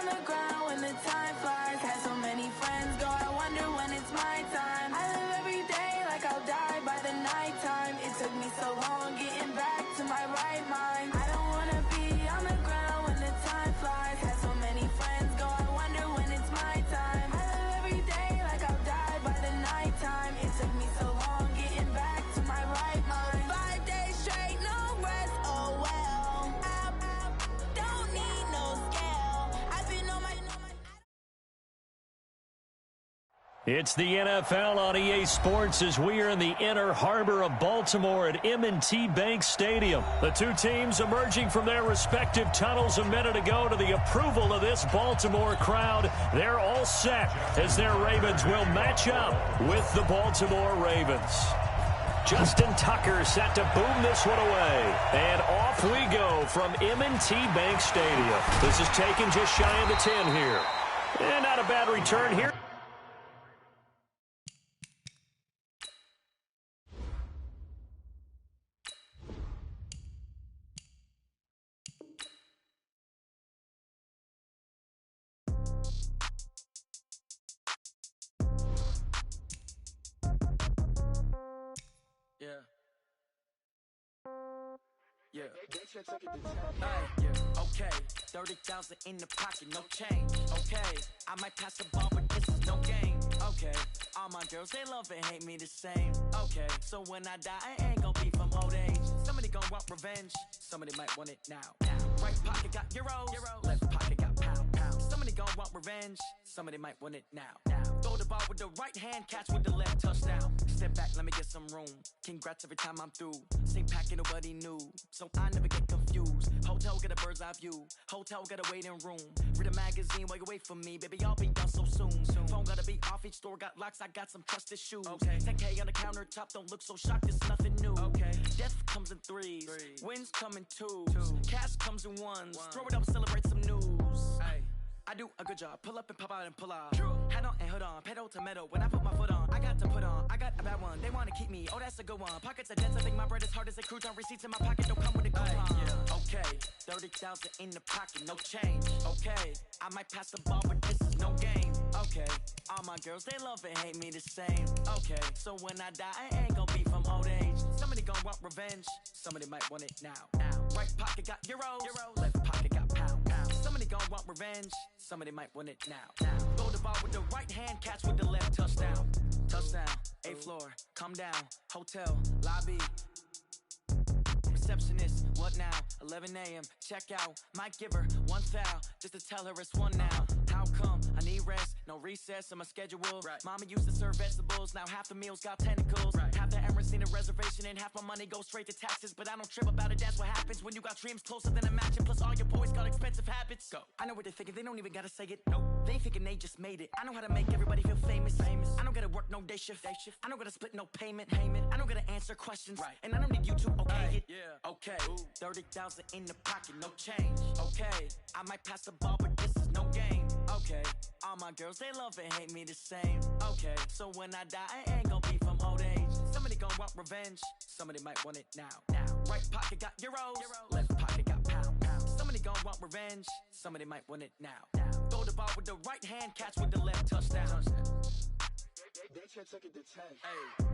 on the ground when the time flies. Had so many friends go, I wonder when it's my time. I live every day like I'll die by the nighttime. It took me so long getting back to my right mind. I don't wanna be on the ground when the time flies. Had so many friends go, I wonder when it's my time. I live every day like I'll die by the nighttime. It took me so long getting back to my right mind. 5 days straight, no rest, oh well. I don't need no scale. I've been on my... It's the NFL on EA Sports as we are in the inner harbor of Baltimore at M&T Bank Stadium. The two teams emerging from their respective tunnels a minute ago to the approval of this Baltimore crowd. They're all set as their Ravens will match up with the Baltimore Ravens. Justin Tucker set to boom this one away. And off we go from M&T Bank Stadium. This is taken just shy of the 10 here. And not a bad return here. Yeah. Okay. 30,000 in the pocket, no change. Okay. I might pass the ball, but this is no game. Okay. All my girls, they love and hate me the same. Okay. So when I die, I ain't gon' be from old age. Somebody gon' want revenge. Somebody might want it now. Right pocket got euros. Left pocket got pound. Somebody gon' want revenge. Somebody might want it now. Throw the ball with the right hand, catch with the left, touchdown. Step back, let me get some room. Congrats every time I'm through. Same packet, nobody knew. So I never get confused. Hotel got a bird's eye view. Hotel got a waiting room. Read a magazine while you wait for me. Baby, I'll be done so soon. Phone gotta be off, each store got locks. I got some trusted shoes. 10K on the countertop, don't look so shocked, it's nothing new. Death comes in threes. Wins come in twos. Cash comes in ones. Throw it up, celebrate some news. I do a good job. Pull up and pop out and pull out. Head on and hood on. Pedal to metal. When I put my foot on, I got to put on. I got a bad one. They want to keep me. Oh, that's a good one. Pockets are dense. I think my bread is hard as a crouton. Receipts in my pocket don't come with a coupon. Okay. 30,000 in the pocket. No change. Okay. I might pass the ball, but this is no game. Okay. All my girls, they love and hate me the same. Okay. So when I die, I ain't gonna be from old age. Somebody gonna want revenge. Somebody might want it now. Right pocket got euros. Left pocket got pound. Somebody gon' want revenge. Somebody might want it now. Throw the ball with the right hand, catch with the left, touchdown. Touchdown, 8th floor, come down. Hotel, lobby. Receptionist, what now? 11 a.m., check out. Might give her one foul, just to tell her it's one now. How come? I need rest, no recess in my schedule. Mama used to serve vegetables, now half the meals got tentacles. Half the errands need a reservation and half my money goes straight to taxes. But I don't trip about it, that's what happens when you got dreams closer than a match. And plus all your boys got expensive habits. Go. I know what they're thinking, they don't even gotta say it. Nope. They ain't thinking they just made it. I know how to make everybody feel famous. I don't gotta work no day shift. I don't gotta split no payment. I don't gotta answer questions. And I don't need you to okay it. Okay, 30,000 in the pocket, no change. Okay, I might pass the ball, but this is no game. Okay, all my girls, they love and hate me the same. Okay, so when I die, I ain't gonna be from old age. Somebody gon' want revenge. Somebody might want it now. Right pocket got euros. Left pocket got pound. Somebody gon' want revenge. Somebody might want it now. Throw the ball with the right hand, catch with the left, touchdown. They should take it to 10. Hey.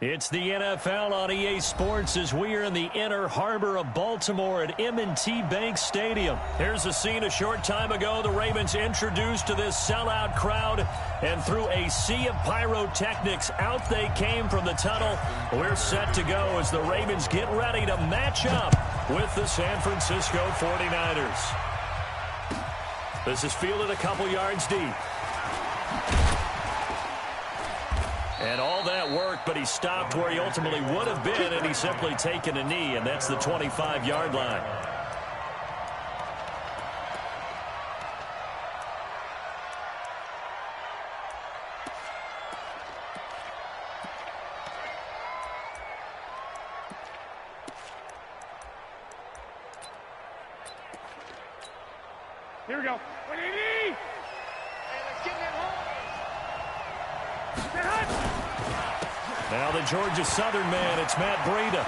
It's the NFL on EA Sports as we are in the inner harbor of Baltimore at M&T Bank Stadium. Here's a scene a short time ago. The Ravens introduced to this sellout crowd, and through a sea of pyrotechnics, out they came from the tunnel. We're set to go as the Ravens get ready to match up with the San Francisco 49ers. This is fielded a couple yards deep. And all that worked, but he stopped where he ultimately would have been, and he's simply taken a knee, and that's the 25-yard line. Here we go. What do you need? Hey, let's get that home. Get hot. Now the Georgia Southern man, it's Matt Breida.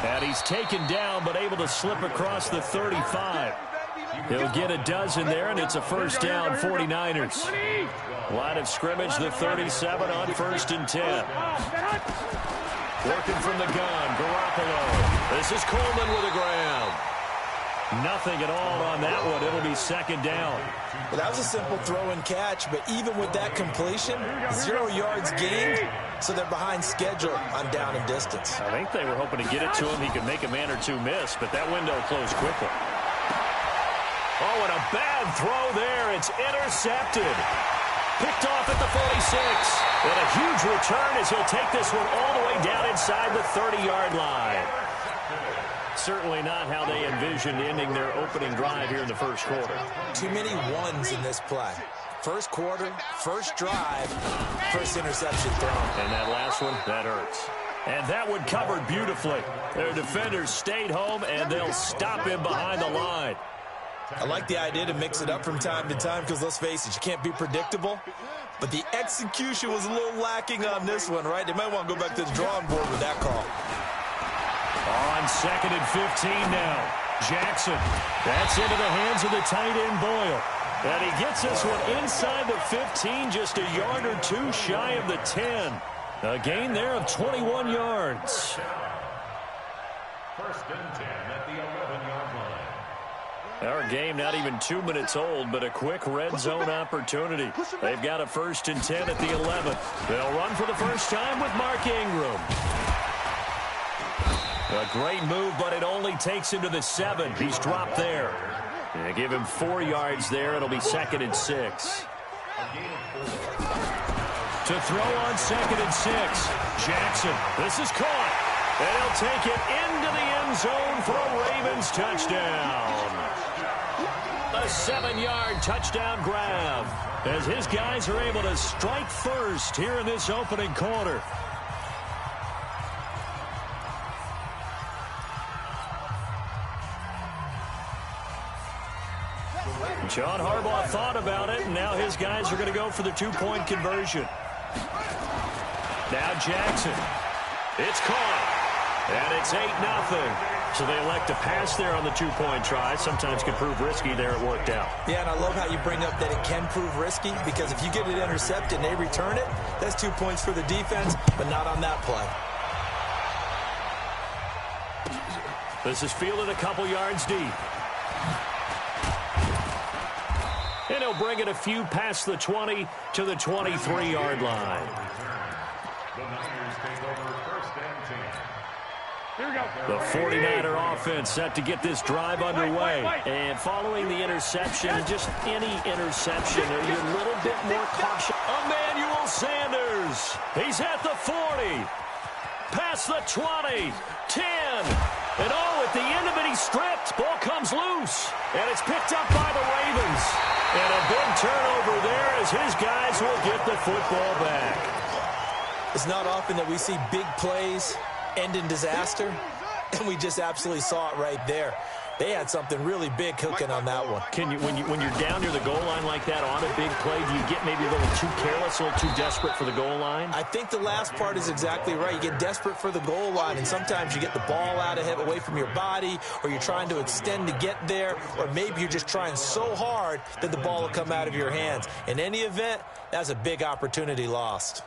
And he's taken down, but able to slip across the 35. He'll get a dozen there, and it's a first down, 49ers. Line of scrimmage, the 37 on 1st and 10. Working from the gun, Garoppolo. This is Coleman with a grab. Nothing at all on that one. It'll be 2nd down. Well, that was a simple throw and catch, but even with that completion, 0 yards gained, so they're behind schedule on down and distance. I think they were hoping to get it to him. He could make a man or two miss, but that window closed quickly. Oh, and a bad throw there. It's intercepted. Picked off at the 46. And a huge return as he'll take this one all the way down inside the 30-yard line. Certainly not how they envisioned ending their opening drive here in the first quarter. Too many ones in this play. First quarter, first drive, first interception thrown. And that last one, that hurts. And that one covered beautifully. Their defenders stayed home, and they'll stop him behind the line. I like the idea to mix it up from time to time because, let's face it, you can't be predictable. But the execution was a little lacking on this one, right? They might want to go back to the drawing board with that call. On 2nd and 15 now. Jackson. That's into the hands of the tight end, Boyle. And he gets this one inside the 15, just a yard or two shy of the 10. A gain there of 21 yards. 1st and 10 at the 11-yard line. Our game not even 2 minutes old, but a quick red zone opportunity. They've got a 1st and 10 at the 11. They'll run for the first time with Mark Ingram. A great move, but it only takes him to the 7. He's dropped there. They give him 4 yards there. It'll be 2nd and 6. To throw on 2nd and 6. Jackson. This is caught. And he'll take it into the end zone for a Ravens touchdown. A 7-yard touchdown grab as his guys are able to strike first here in this opening quarter. John Harbaugh thought about it, and now his guys are going to go for the 2-point conversion. Now Jackson. It's caught. And it's 8-0. So they elect to pass there on the 2-point try. Sometimes can prove risky. There it worked out. Yeah, and I love how you bring up that it can prove risky, because if you get it intercepted and they return it, that's 2 points for the defense, but not on that play. This is fielded a couple yards deep. And he'll bring it a few past the 20 to the 23-yard line. The Niners take over 1st and 10. The 49er offense set to get this drive underway. And following the interception, just any interception, are you a little bit more cautious? Emmanuel Sanders. He's at the 40. Past the 20. 10. And oh, at the end of it, he's stripped. Ball comes loose. And it's picked up by the Ravens. And a big turnover there as his guys will get the football back. It's not often that we see big plays end in disaster, and we just absolutely saw it right there. They had something really big cooking on that one. When you're down near the goal line like that on a big play, do you get maybe a little too careless, a little too desperate for the goal line? I think the last part is exactly right. You get desperate for the goal line, and sometimes you get the ball out of it, away from your body, or you're trying to extend to get there, or maybe you're just trying so hard that the ball will come out of your hands. In any event, that's a big opportunity lost.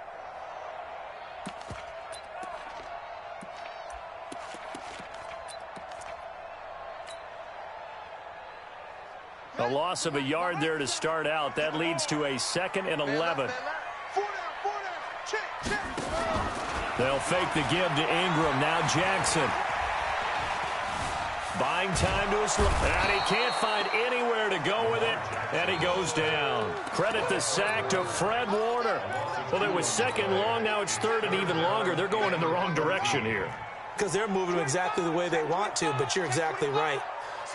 A loss of a yard there to start out. That leads to a 2nd and 11. They'll fake the give to Ingram. Now Jackson. Buying time to a slip. And he can't find anywhere to go with it. And he goes down. Credit the sack to Fred Warner. Well, it was 2nd long. Now it's 3rd and even longer. They're going in the wrong direction here. Because they're moving exactly the way they want to, but you're exactly right.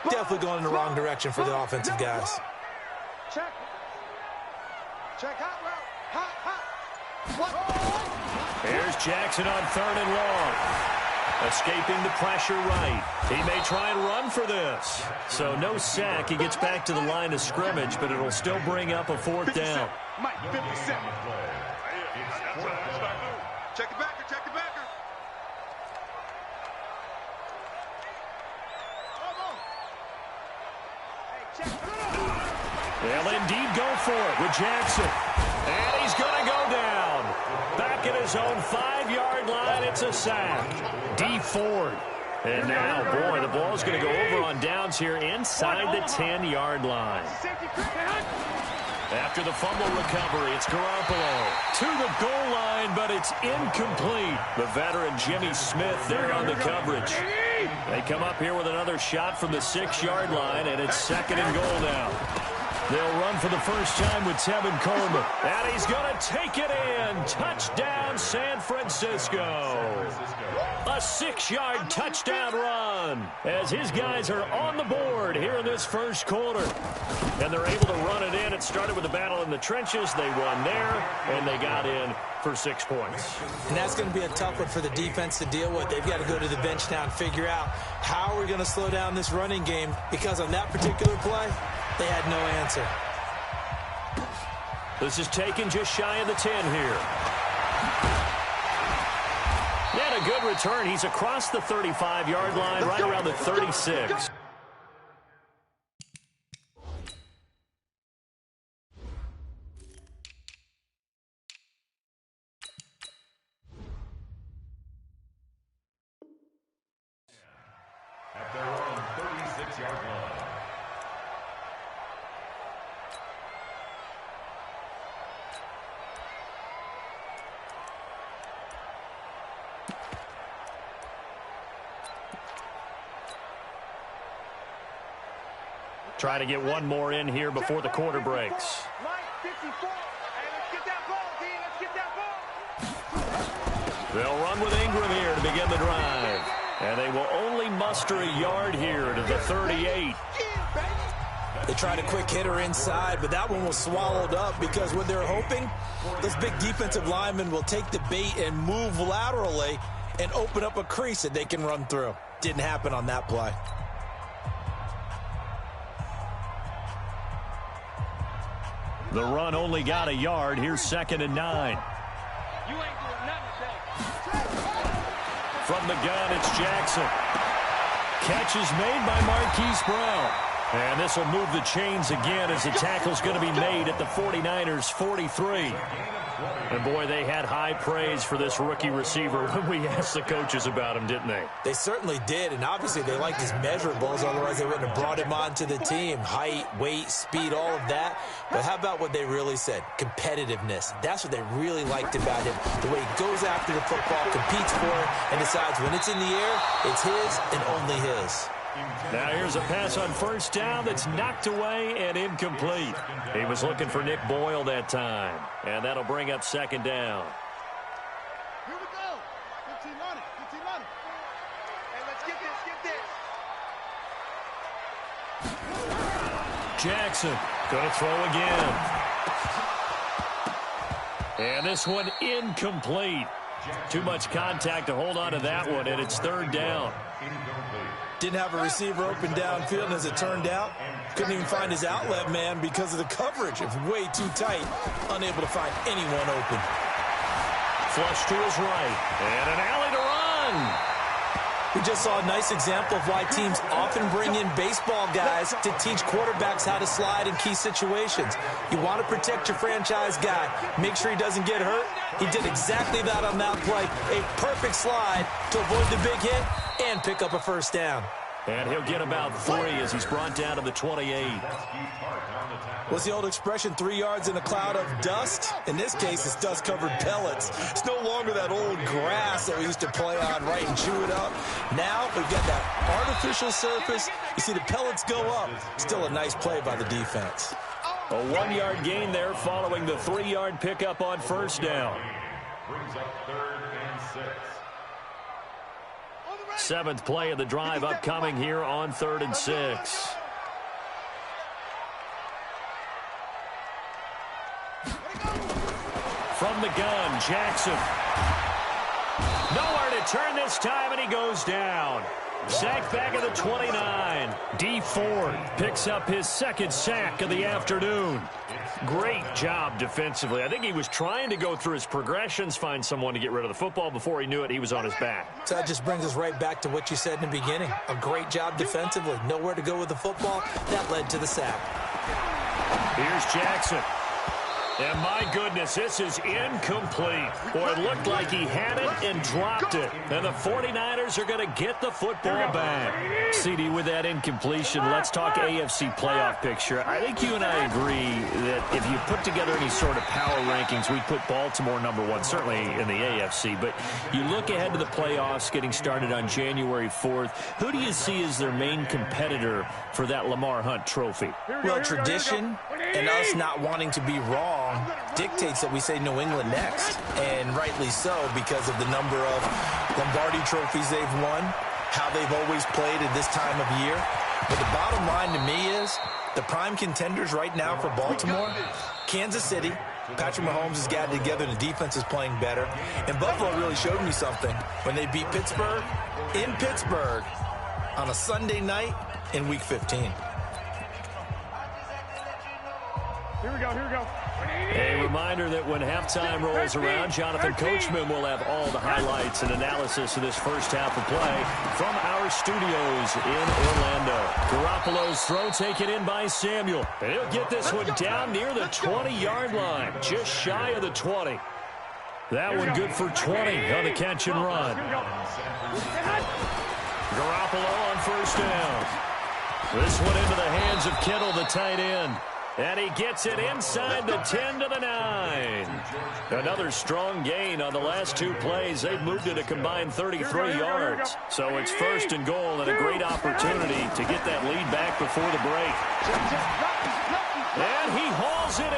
Definitely going in the wrong direction for the offensive guys. Check. Check hot route. Hot. Here's Jackson on 3rd and long. Escaping the pressure right. He may try and run for this. So no sack. He gets back to the line of scrimmage, but it'll still bring up a 4th down. Mike, 57. Check the backer, check the backer. They'll indeed go for it with Jackson. And he's going to go down. Back at his own 5-yard line, it's a sack. D. Ford. And now, boy, the ball's going to go over on downs here inside the 10-yard line. After the fumble recovery, it's Garoppolo to the goal line, but it's incomplete. The veteran Jimmy Smith there on the coverage. They come up here with another shot from the 6-yard line, and it's 2nd and goal now. They'll run for the first time with Tevin Coleman. And he's going to take it in. Touchdown, San Francisco. A 6-yard touchdown run as his guys are on the board here in this first quarter. And they're able to run it in. It started with a battle in the trenches. They won there, and they got in for 6 points. And that's going to be a tough one for the defense to deal with. They've got to go to the bench now and figure out how we're going to slow down this running game, because on that particular play, they had no answer. This is taken just shy of the 10 here. And a good return. He's across the 35-yard line, right around the 36. At their own 36-yard line. Trying to get one more in here before the quarter breaks. They'll run with Ingram here to begin the drive. And they will only muster a yard here to the 38. They tried a quick hitter inside, but that one was swallowed up because what they're hoping, those big defensive linemen will take the bait and move laterally and open up a crease that they can run through. Didn't happen on that play. The run only got a yard. Here's 2nd and 9. From the gun, it's Jackson. Catch is made by Marquise Brown. And this will move the chains again as the tackle's going to be made at the 49ers' 43. And, boy, they had high praise for this rookie receiver when we asked the coaches about him, didn't they? They certainly did, and obviously they liked his measurables. Otherwise, they wouldn't have brought him onto the team. Height, weight, speed, all of that. But how about what they really said? Competitiveness. That's what they really liked about him. The way he goes after the football, competes for it, and decides when it's in the air, it's his and only his. Now here's a pass on first down that's knocked away and incomplete. He was looking for Nick Boyle that time. And that'll bring up 2nd down. Here we go. 15 on it. 15 on it. Hey, let's get this. Jackson going to throw again. And this one incomplete. Too much contact to hold on to that one, and it's 3rd down. Didn't have a receiver open downfield, and as it turned out, couldn't even find his outlet man because of the coverage. It was way too tight, unable to find anyone open. Flush to his right, and an alley to run. We just saw a nice example of why teams often bring in baseball guys to teach quarterbacks how to slide in key situations. You want to protect your franchise guy. Make sure he doesn't get hurt. He did exactly that on that play. A perfect slide to avoid the big hit and pick up a first down. And he'll get about 3 as he's brought down to the 28. What's the old expression, 3 yards in a cloud of dust? In this case, it's dust-covered pellets. It's no longer that old grass that we used to play on, right, and chew it up. Now we've got that artificial surface. You see the pellets go up. Still a nice play by the defense. A 1-yard gain there following the 3-yard pickup on first down. Brings up 3rd and 6. 7th play of the drive upcoming here on 3rd and 6. From the gun, Jackson. Nowhere to turn this time, and he goes down. Sacked back at the 29. D. Ford picks up his second sack of the afternoon. Great job defensively. I think he was trying to go through his progressions, find someone to get rid of the football. Before he knew it, he was on his back. So that just brings us right back to what you said in the beginning. A great job defensively. Nowhere to go with the football. That led to the sack. Here's Jackson. And my goodness, this is incomplete. Boy, it looked like he had it and dropped it. And the 49ers are going to get the football back. CD, with that incompletion, let's talk AFC playoff picture. I think you and I agree that if you put together any sort of power rankings, we'd put Baltimore #1, certainly in the AFC. But you look ahead to the playoffs getting started on January 4th. Who do you see as their main competitor for that Lamar Hunt trophy? Well, tradition and us not wanting to be wrong dictates that we say New England next, and rightly so because of the number of Lombardi trophies they've won, how they've always played at this time of year. But the bottom line to me is the prime contenders right now for Baltimore, Kansas City. Patrick Mahomes has gotten together, the defense is playing better, and Buffalo really showed me something when they beat Pittsburgh in Pittsburgh on a Sunday night in Week 15. Here we go, here we go. A reminder that when halftime rolls around, Jonathan Coachman will have all the highlights and analysis of this first half of play from our studios in Orlando. Garoppolo's throw taken in by Samuel. And he'll get this one down near the 20-yard line, just shy of the 20. That one good for 20 on the catch and run. Garoppolo on first down. This one into the hands of Kittle, the tight end. And he gets it inside the 10 to the 9. Another strong gain on the last two plays. They've moved it a combined 33 yards. So it's first and goal and a great opportunity to get that lead back before the break. And he hauls it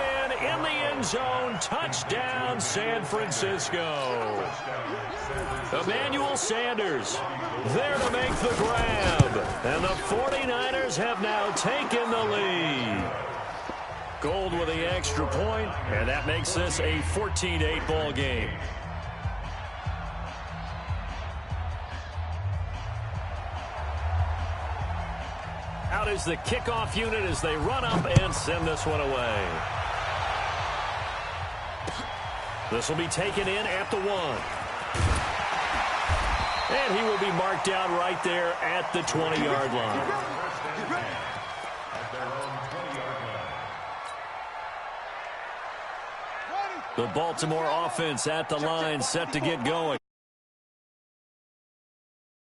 in the end zone. Touchdown, San Francisco. Emmanuel Sanders there to make the grab. And the 49ers have now taken the lead. Gold with the extra point, and that makes this a 14-8 ball game. Out is the kickoff unit as they run up and send this one away. This will be taken in at the 1. And he will be marked down right there at the 20-yard line. The Baltimore offense at the line, set to get going.